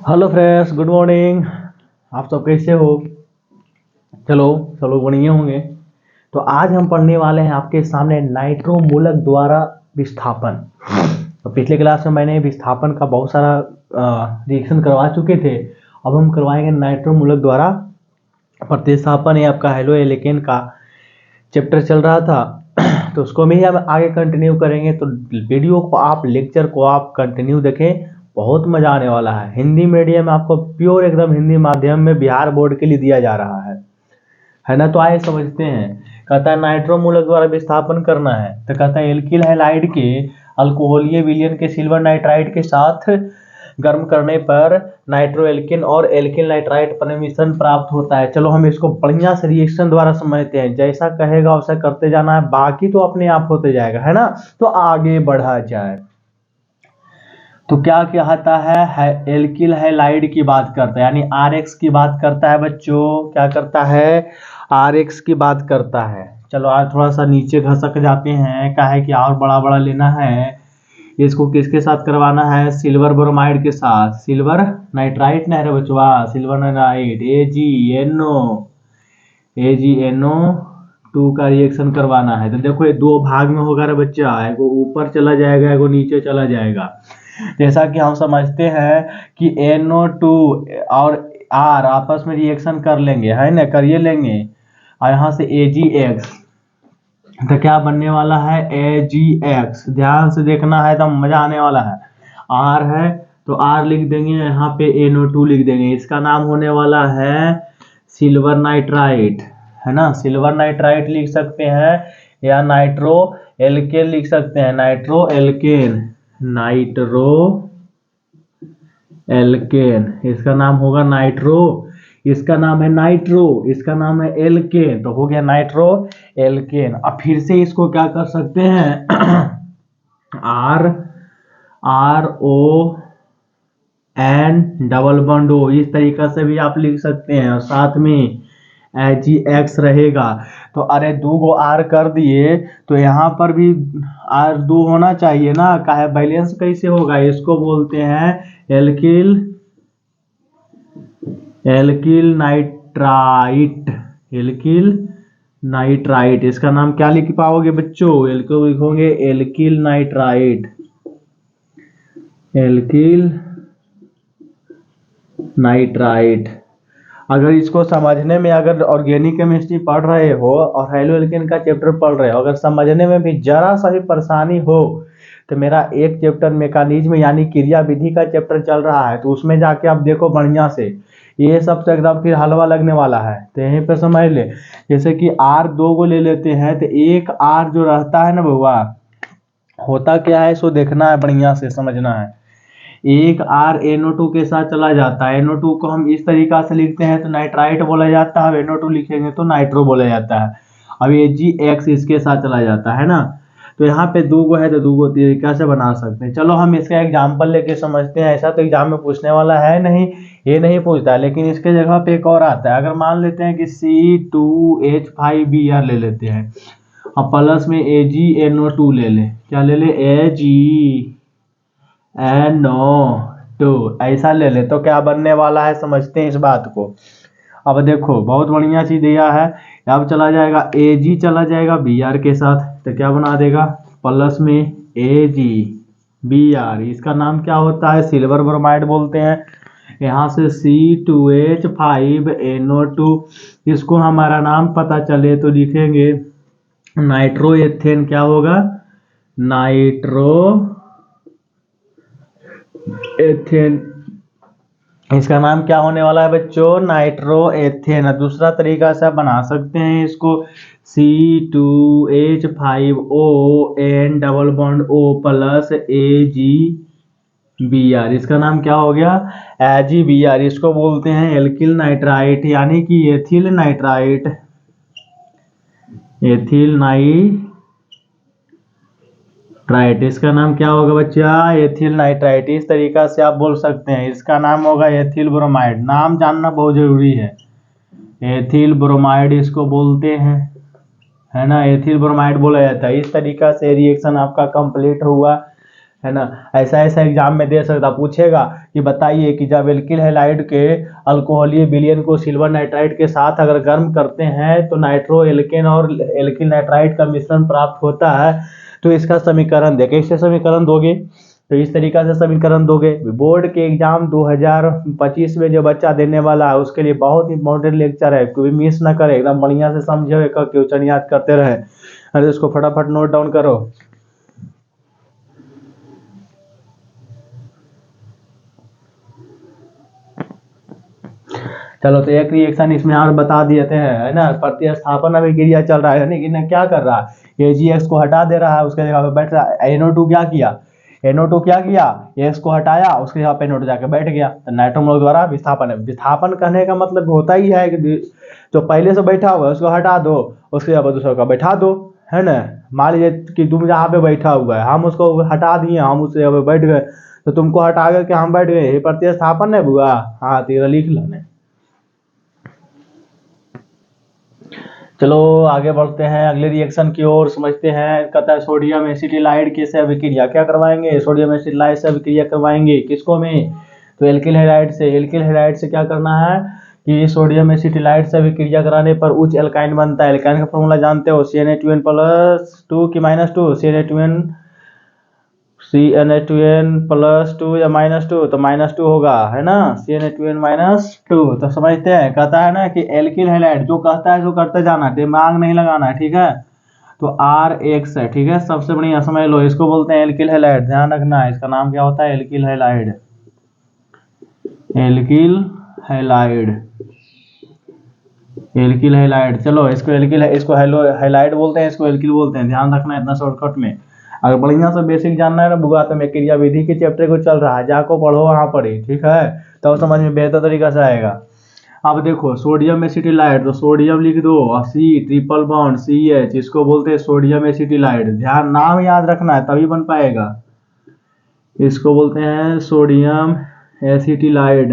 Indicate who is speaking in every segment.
Speaker 1: Hello friends, good morning. आप सब कैसे हो? चलो सब लोग बढ़िया होंगे। तो आज हम पढ़ने वाले हैं आपके सामने नाइट्रो मूलक द्वारा विस्थापन। तो पिछले क्लास में मैंने विस्थापन का बहुत सारा रिएक्शन करवा चुके थे। अब हम करवाएंगे नाइट्रो मूलक द्वारा प्रतिस्थापन। ये आपका हेलो एल्केन का चैप्टर चल रहा था तो उसको भी हम आगे कंटिन्यू करेंगे। तो वीडियो को आप, लेक्चर को आप कंटिन्यू देखें, बहुत मजा आने वाला है। हिंदी मीडियम में आपको प्योर एकदम हिंदी माध्यम में बिहार बोर्ड के लिए दिया जा रहा है ना। तो आइए समझते हैं। कहता है नाइट्रो मूलक द्वारा विस्थापन करना है। तो कहता है एल्किल हैलाइड के अल्कोहलीय विलयन के सिल्वर नाइट्राइड के साथ गर्म करने पर नाइट्रो एल्किन और एल्किल नाइट्राइड पर मिश्रण प्राप्त होता है। चलो हम इसको बढ़िया से रिएक्शन द्वारा समझते हैं। जैसा कहेगा वैसा करते जाना है, बाकी तो अपने आप होते जाएगा, है ना। तो आगे बढ़ा जाए। तो क्या कहता है एल्किल हैलाइड की बात करता है, यानी RX की बात करता है बच्चों। क्या करता है? RX की बात करता है। चलो आज थोड़ा सा नीचे घसक जाते हैं। क्या है कि और बड़ा बड़ा लेना है। इसको किसके साथ करवाना है? सिल्वर ब्रोमाइड के साथ। सिल्वर नाइट्राइट ना है बचवा, सिल्वर नाइट्राइट AgNO2 का रिएक्शन करवाना है। तो देखो ये दो भाग में होगा रे बच्चा, एगो ऊपर चला जाएगा, एगो नीचे चला जाएगा। जैसा कि हम समझते हैं कि NO2 और R आपस में रिएक्शन कर लेंगे, है ना, करिए लेंगे। और यहाँ से AgX, तो क्या बनने वाला है? AgX। ध्यान से देखना है, तो मजा आने वाला है। R है तो R लिख देंगे, यहाँ पे NO2 लिख देंगे। इसका नाम होने वाला है सिल्वर नाइट्राइट, है ना। सिल्वर नाइट्राइट लिख सकते हैं या नाइट्रो एल्केन लिख सकते हैं। नाइट्रो एल्केन, नाइट्रो एल्केन, इसका नाम होगा नाइट्रो। इसका नाम है नाइट्रो, इसका नाम है एल्केन, तो हो गया नाइट्रो एल्केन। अब फिर से इसको क्या कर सकते हैं? RON डबल बॉन्ड O, इस तरीका से भी आप लिख सकते हैं। और साथ में AgX रहेगा। तो अरे दो गो R कर दिए, तो यहाँ पर भी R दो होना चाहिए ना। काहे बैलेंस कैसे होगा? इसको बोलते हैं एल्किल नाइट्राइट। एल्किल नाइट्राइट, इसका नाम क्या लिख पाओगे बच्चों? एल्को लिखोगे एल्किल नाइट्राइट। Alkyl nitrite. अगर इसको समझने में, अगर ऑर्गेनिक केमिस्ट्री पढ़ रहे हो और हेलो एल्केन का चैप्टर पढ़ रहे हो, अगर समझने में भी जरा सा भी परेशानी हो, तो मेरा एक चैप्टर मैकेनिज्म यानी क्रिया विधि का चैप्टर चल रहा है, तो उसमें जाके आप देखो बढ़िया से। ये सब तो एकदम फिर हलवा लगने वाला है, तो यहीं पे समझ ले। जैसे कि R दो को ले लेते हैं, तो एक R जो रहता है ना बउआ, होता क्या है सो देखना है, बढ़िया से समझना है। एक R NO2 के साथ चला जाता है। NO2 को हम इस तरीका से लिखते हैं तो नाइट्राइट बोला जाता है। NO2 लिखेंगे तो नाइट्रो बोला जाता है। अब AgX इसके साथ चला जाता है ना। तो यहाँ पे दो गो है, तो दो गो तरीका से बना सकते हैं। चलो हम इसका एग्जाम्पल लेके समझते हैं। ऐसा तो एग्जाम में पूछने वाला है नहीं, ये नहीं पूछता है, लेकिन इसके जगह पे एक और आता है। अगर मान लेते हैं कि C2H5Br ले लेते हैं, अब प्लस में AgNO2 ले ले। क्या ले ले? AgNO2 ऐसा ले ले। तो क्या बनने वाला है, समझते हैं इस बात को। अब देखो बहुत बढ़िया चीज दिया है। अब चला जाएगा Ag, चला जाएगा Br के साथ, तो क्या बना देगा? प्लस में AgBr। इसका नाम क्या होता है? सिल्वर ब्रोमाइड बोलते हैं। यहाँ से C2H5NO2, इसको हमारा नाम पता चले तो लिखेंगे नाइट्रो एथेन। क्या होगा? Nitro ethane. इसका नाम क्या होने वाला है बच्चों? Nitro ethane. दूसरा तरीका से आप बना सकते हैं इसको, C2H5ON double bond O plus AgBr। इसका नाम क्या हो गया? AgBr। इसको बोलते हैं एल्किल नाइट्राइट, यानी कि एथिल नाइट्राइट। एथिल नाइट्राइट, इसका नाम क्या होगा बच्चा? Ethyl nitrite. इस तरीका से आप बोल सकते हैं। इसका नाम होगा एथिल ब्रोमाइड। नाम जानना बहुत जरूरी है। एथिल ब्रोमाइड इसको बोलते हैं, है ना। एथिल ब्रोमाइड बोला जाता है। इस तरीका से रिएक्शन आपका कंप्लीट हुआ। है ना। ऐसा ऐसा एग्जाम में दे सकता, पूछेगा कि बताइए कि जब एल्किल हैलाइड के अल्कोहलीय विलयन को सिल्वर नाइट्राइड के साथ अगर गर्म करते हैं तो नाइट्रो एल्केन और एल्किल नाइट्राइड का मिश्रण प्राप्त होता है, तो इसका समीकरण दे। कैसे समीकरण दोगे, तो इस तरीका से समीकरण दोगे। बोर्ड के एग्जाम 2025 में जो बच्चा देने वाला है उसके लिए बहुत इंपॉर्टेंट लेक्चर है, कोई मिस ना करे, एकदम बढ़िया से समझे, क्वेश्चन याद करते रहे। अरे इसको फटाफट नोट डाउन करो। चलो तो एक रिएक्शन इसमें और बता देते हैं, है ना। प्रतिस्थापन अभिक्रिया चल रहा है, यानी कि क्या कर रहा है, AgX को हटा दे रहा है, उसके जगह पे बैठ रहा है। NO2 क्या किया, NO2 क्या किया, X को हटाया, उसके जगह पे NO2 जाके बैठ गया, तो नाइट्रोमोल द्वारा विस्थापन है। विस्थापन कहने का मतलब होता ही है कि जो पहले से बैठा हुआ है उसको हटा दो, उसके जगह दूसरे का बैठा दो, है ना। मान लीजिए कि तुम जहाँ पे बैठा हुआ है, हम उसको हटा दिए, हम उस जगह पे बैठ गए, तो तुमको हटा करके हम बैठ गए, ये प्रतिस्थापन है बुआ। हाँ, तेरा लिख लेना। चलो आगे बढ़ते हैं अगले रिएक्शन की ओर, समझते हैं। कहता है सोडियम एसिटिलाइड से अभिक्रिया क्या करवाएंगे, सोडियम एसिटिलाइड से अभिक्रिया करवाएंगे, किसको में, तो एल्किल हैलाइड से। एल्किल हैलाइड से क्या करना है कि सोडियम एसिटिलाइड से अभिक्रिया कराने पर उच्च एल्काइन बनता है। एल्काइन का फॉर्मूला जानते हो, CnH2n+2 की -2, CnH2n+2 या -2, तो -2 होगा, है ना, CnH2n-2। तो समझते हैं, कहता है ना कि एल्किल हैलाइड जो कहता है जो करते जाना, दिमाग नहीं लगाना है, ठीक है। तो RX है, ठीक है, सबसे बढ़िया समझ लो, इसको बोलते हैं एल्किल हैलाइड, ध्यान रखना है, इसका नाम क्या होता है, alkyl halide. Alkyl halide, alkyl halide. चलो इसको एल्किल, इसको हैलाइड बोलते हैं, इसको एल्किल बोलते हैं, ध्यान रखना है इतना शॉर्टकट में। अगर बढ़िया से बेसिक जानना है ना बुआ, तो मैं क्रिया विधि के चैप्टर को चल रहा है, जाको पढ़ो वहां पढ़ी, ठीक है, तो समझ में बेहतर तरीका से आएगा। अब देखो सोडियम एसिटिलाइड, तो सोडियम लिख दो, C ट्रिपल बॉन्ड CH, इसको बोलते हैं सोडियम एसिटिलाइड, ध्यान नाम याद रखना है तभी बन पाएगा। इसको बोलते हैं सोडियम एसिटिलाइड,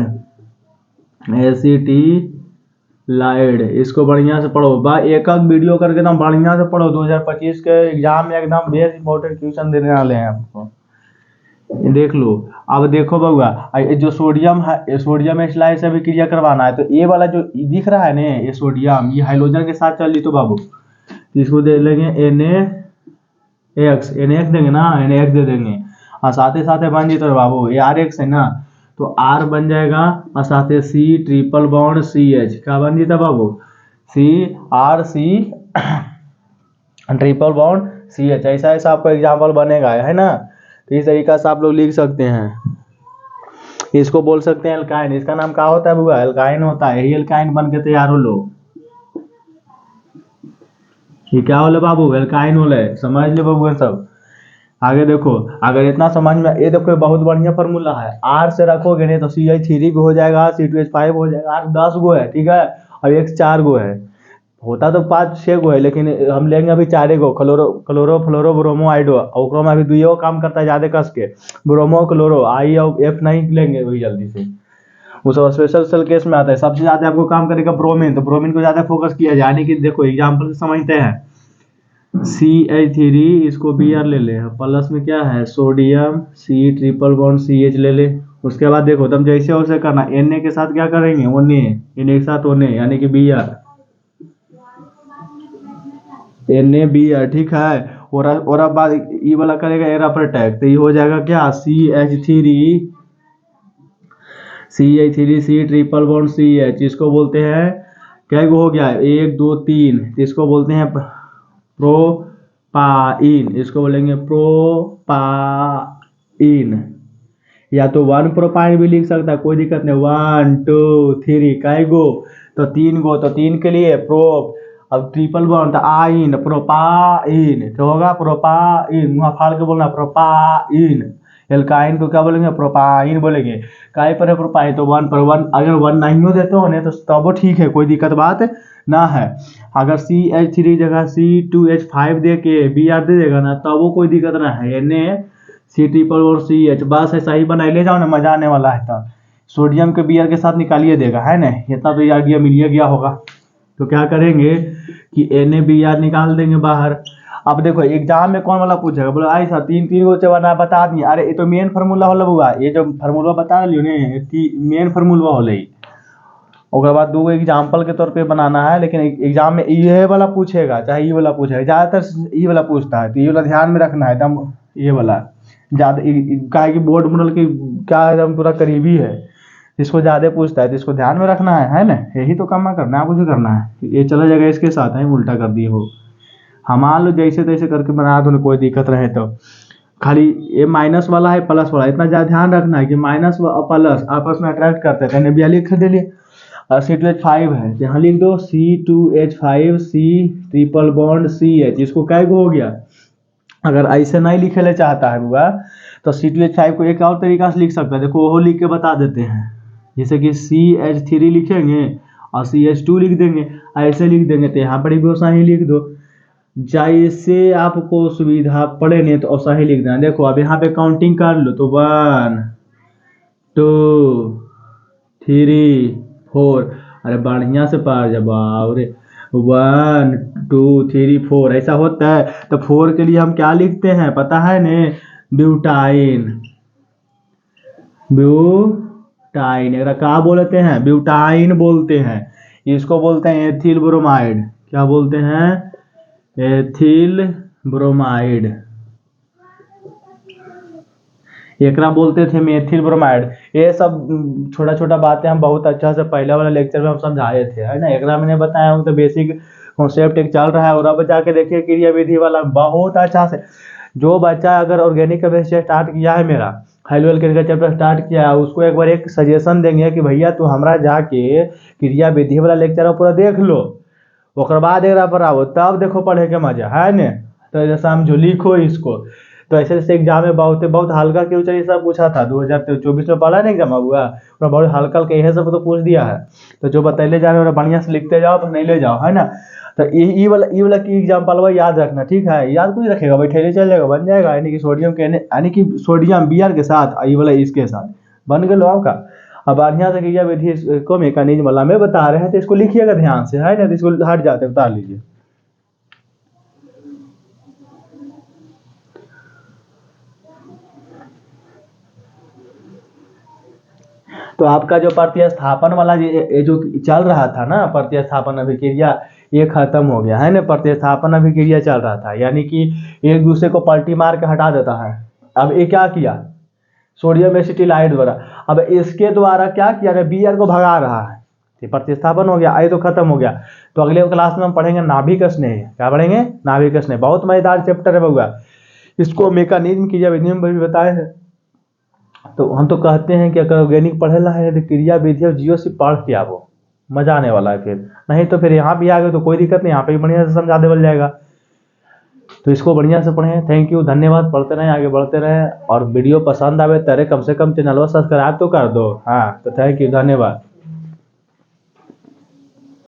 Speaker 1: एसिटिलाइड। इसको बढ़िया से पढ़ो बा, एक एक वीडियो करके एकदम बढ़िया से पढ़ो, 2025 के एग्जाम में एकदम बेस्ट इंपॉर्टेंट क्वेश्चन देने वाले हैं आपको, देख लो। अब देखो बउआ, जो सोडियम है, सोडियम एसिटाइल से भी क्रिया करवाना है, तो ये वाला जो दिख रहा है ना, ये सोडियम, ये हाइड्रोजन के साथ चल ली तो बाबू, इसको दे लेंगे NaX, NaX देंगे ना, NaX दे देंगे, और साथ ही साथ बन जी तो बाबू ये RX है ना, तो R बन जाएगा, और साथ ही C ट्रिपल बॉन्ड CH, क्या बन जीता बाबू, CRC ट्रिपल बॉन्ड CH। ऐसा ऐसा आपको एग्जाम्पल बनेगा, है ना। तो इस तरीका से आप लोग लिख सकते हैं। इसको बोल सकते हैं एल्काइन, इसका नाम क्या होता है बुआ, एल्काइन होता है, यही एल्काइन बन के तैयार हो लो। ये क्या होले बाबू, एल्काइन होले, समझ लो बाबू सब। आगे देखो, अगर इतना समझ में, ये देखो बहुत बढ़िया फॉर्मूला है, R से रखोगे नहीं तो CH3 भी हो जाएगा, C2H5 हो जाएगा, R 10 गो है, ठीक है, और X 4 गो है, होता तो 5-6 गो है, लेकिन हम लेंगे अभी 4 गो, क्लोरो फ्लोरो ब्रोमो आइडो, और में अभी 2 काम करता है ज्यादा कस के, ब्रोमो क्लोरो, I और F नहीं लेंगे वही जल्दी से, वो सब स्पेशल सेल केस में आता है। सबसे ज्यादा आपको काम करेगा ब्रोमीन, तो ब्रोमीन को ज्यादा फोकस किया जाए, यानी कि देखो एग्जाम्पल से समझते हैं, CH3, इसको Br ले ले, प्लस में क्या है sodium, C triple bond CH ले ले। उसके बाद देखो तुम जैसे वैसे करना, Na के साथ क्या करेंगे, Na के साथ Na, यानी कि Br, NaBr, ठीक है। और अब बाद ये वाला करेगा एरा पर अटैक, तो ये हो जाएगा क्या, CH3 C triple bond CH, इसको बोलते हैं, क्या हो गया, 1 2 3, इसको बोलते हैं प्रोपाइन, इसको बोलेंगे प्रोपाइन, या तो 1 प्रोपाइन भी लिख सकता है, कोई दिक्कत नहीं, 1 2 3, कै गो, तो 3 गो, तो 3 के लिए प्रोप, अब ट्रिपल बॉन्ड तो आइन, प्रोपाइन, तो होगा प्रोपाइन, मुँह फाड़ के बोलना प्रोपाइन। एल्काइन को क्या बोलेंगे, प्रोपाइन बोलेंगे, काय पर है प्रोपाइन, तो 1 पर 1, अगर 1 नहीं हो देते हो तो तब ठीक है, कोई दिक्कत बात ना है। अगर CH3 जगह C2H5 दे के Br दे देगा ना, तब वो कोई दिक्कत ना है, Na C ट्रिपल और CH, बस ऐसा ही बनाए ले जाओ ना, मजा आने वाला है। तब सोडियम के Br के साथ निकालिए देगा, है ना, इतना तो आइडिया मिल गया होगा। तो क्या करेंगे कि NaBr निकाल देंगे बाहर, अब देखो एग्जाम में कौन वाला पूछेगा, बोलो आई सर तीन तीन गो बना बता दिए, अरे ये तो मेन फार्मूला होला बुआ, ये जो फार्मूला बता लियो ने मेन फार्मूला होले। उसके बाद दो एग्जाम्पल के तौर पे बनाना है, लेकिन एग्जाम में ये वाला पूछेगा चाहे ये वाला पूछेगा, ज़्यादातर ये वाला पूछता है, तो ये वाला ध्यान में रखना है एकदम, ये वाला ज़्यादा क्या है कि बोर्ड मॉडल की क्या एकदम पूरा करीबी है, इसको ज़्यादा पूछता है, तो इसको ध्यान में रखना है ना, यही तो काम करना है, कुछ करना है, ये चला जाएगा इसके साथ है, उल्टा कर दिए हो। हम मान लो जैसे तैसे करके बना दो, कोई दिक्कत रहे तो। खाली ये माइनस वाला है प्लस वाला, इतना ज़्यादा ध्यान रखना है कि माइनस व प्लस आपस में अट्रैक्ट करते हैं, बिया लिख दे लिए। C2H5 है, यहाँ लिख दो C2H5 C triple bond CH, इसको क्या हो गया। अगर ऐसे नहीं लिखे ले चाहता है बुआ तो C2H5 को एक और तरीका से लिख सकता है, देखो वो लिख के बता देते हैं, जैसे कि CH3 लिखेंगे और CH2 लिख देंगे, ऐसे लिख देंगे, तो यहाँ पर भी वैसा ही लिख दो, जैसे आपको सुविधा पड़े नहीं तो ऐसा ही लिख देना। देखो अब यहाँ पे काउंटिंग कर लो तो 1 2 3 4, अरे बढ़िया से पार जब रे 1 2 3 4 ऐसा होता है, तो 4 के लिए हम क्या लिखते हैं पता है ने, ब्यूटाइन। ब्यूटाइन क्या बोलते हैं, ब्यूटाइन बोलते हैं, इसको बोलते हैं एथिल ब्रोमाइड, क्या बोलते हैं, एथिल ब्रोमाइड, एकरा बोलते थे मेथिल ब्रोमाइड। ये सब छोटा छोटा बातें हम बहुत अच्छा से पहले वाला लेक्चर में हम समझाए थे, है ना, एकरा मैंने बताया हूँ, तो बेसिक कॉन्सेप्ट एक चल रहा है, और अब जाके देखिए क्रिया विधि वाला बहुत अच्छा से, जो बच्चा अगर ऑर्गेनिक केमिस्ट्री स्टार्ट किया है, मेरा हेलो वेलकम का चैप्टर स्टार्ट किया है, उसको एक बार एक सजेशन देंगे कि भैया तू हमारा जाके क्रिया विधि वाला लेक्चर पूरा देख लो, ओकर बाद एक पर आओ, तब देखो पढ़े के मजा है ने। तो जैसा हम जो लिखो इसको, तो ऐसे जैसे एग्जाम में बहुत हल्का क्यों चाहिए सब पूछा था, 2024 में पढ़ा नहीं एग्जाम हुआ, बहुत हल्का यही सब तो पूछ दिया है, तो जो बतैले जा रहे हो बढ़िया से लिखते जाओ, तो नहीं ले जाओ, है ना। तो ये वाला की एग्जाम्पल याद रखना, ठीक है, याद कुछ रखेगा बैठे चल जाएगा, बन जाएगा, यानी कि सोडियम के यानी कि सोडियम Br के साथ ये वाला इसके साथ बन गए आपका। अब बढ़िया से क्रिया विधि को मैकेनिज्म वाला में बता रहे हैं, तो इसको लिखिएगा ध्यान से, है ना, तो इसको हट जाते बता लीजिए। तो आपका जो प्रतिस्थापन वाला ये जो चल रहा था ना, प्रतिस्थापन अभिक्रिया, ये खत्म हो गया है ना, प्रतिस्थापन अभिक्रिया चल रहा था, यानी कि एक दूसरे को पलटी मार के हटा देता है। अब ये क्या किया, सोडियम एसिटिलाइड द्वारा, अब इसके द्वारा क्या किया, Br को भगा रहा है, प्रतिस्थापन हो गया, ये तो खत्म हो गया। तो अगले क्लास में हम पढ़ेंगे नाभिक स्नेह, क्या पढ़ेंगे, नाभिक स्नेह, बहुत मजेदार चैप्टर है बउआ, इसको मैकेनिज्म क्रिया विधि में भी बताए हैं। तो हम तो कहते हैं कि अगर ऑर्गेनिक पढ़ेला है तो क्रिया विधि और जियो से पढ़ के आवो, मजा आने वाला है, फिर नहीं तो फिर यहाँ भी आ गए तो कोई दिक्कत नहीं, यहाँ पे भी बढ़िया से समझा देवल जाएगा। तो इसको बढ़िया से पढ़ें, थैंक यू, धन्यवाद, पढ़ते रहें, आगे बढ़ते रहें, और वीडियो पसंद आवे तेरे कम से कम चैनल को सब्सक्राइब तो कर दो, हाँ, तो थैंक यू, धन्यवाद।